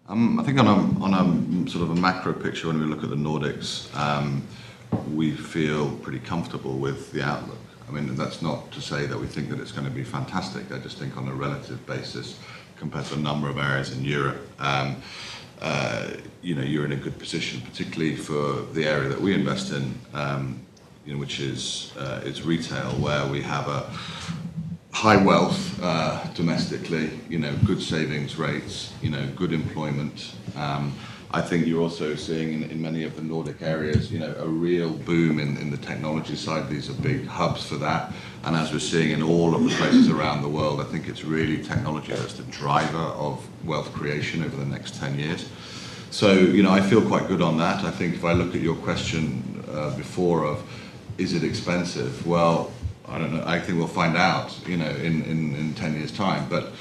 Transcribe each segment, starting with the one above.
I think on a sort of a macro picture, when we look at the Nordics, we feel pretty comfortable with the outlook. I mean, that's not to say that we think that it's going to be fantastic. I just think on a relative basis, compared to a number of areas in Europe, you're in a good position, particularly for the area that we invest in, which is retail, where we have a high wealth domestically, good savings rates, good employment. I think you're also seeing in many of the Nordic areas, a real boom in the technology side. These are big hubs for that. And as we're seeing in all of the places around the world, I think it's really technology that's the driver of wealth creation over the next 10 years. So, I feel quite good on that. I think if I look at your question before of, is it expensive? Well, I don't know. I think we'll find out, in 10 years' time. But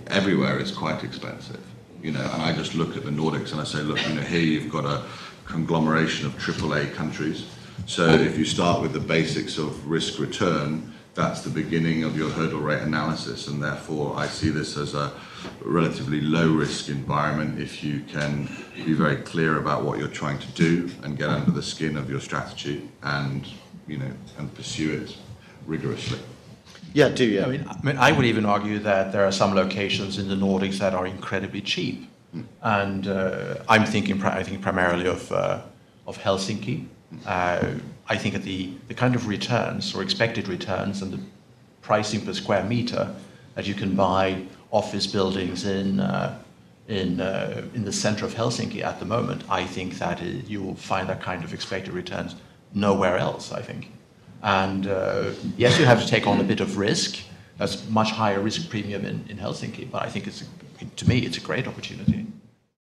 everywhere is quite expensive, And I just look at the Nordics and I say, look, here you've got a conglomeration of AAA countries. So if you start with the basics of risk return, that's the beginning of your hurdle rate analysis. And therefore, I see this as a relatively low risk environment if you can be very clear about what you're trying to do and get under the skin of your strategy and pursue it rigorously. Yeah, do you? I mean, I would even argue that there are some locations in the Nordics that are incredibly cheap, and I'm thinking, primarily of Helsinki. I think that the kind of returns or expected returns and the pricing per square meter that you can buy office buildings in the center of Helsinki at the moment, I think that you will find that kind of expected returns nowhere else, I think. And yes, you have to take on a bit of risk. That's much higher risk premium in Helsinki, but I think to me, it's a great opportunity.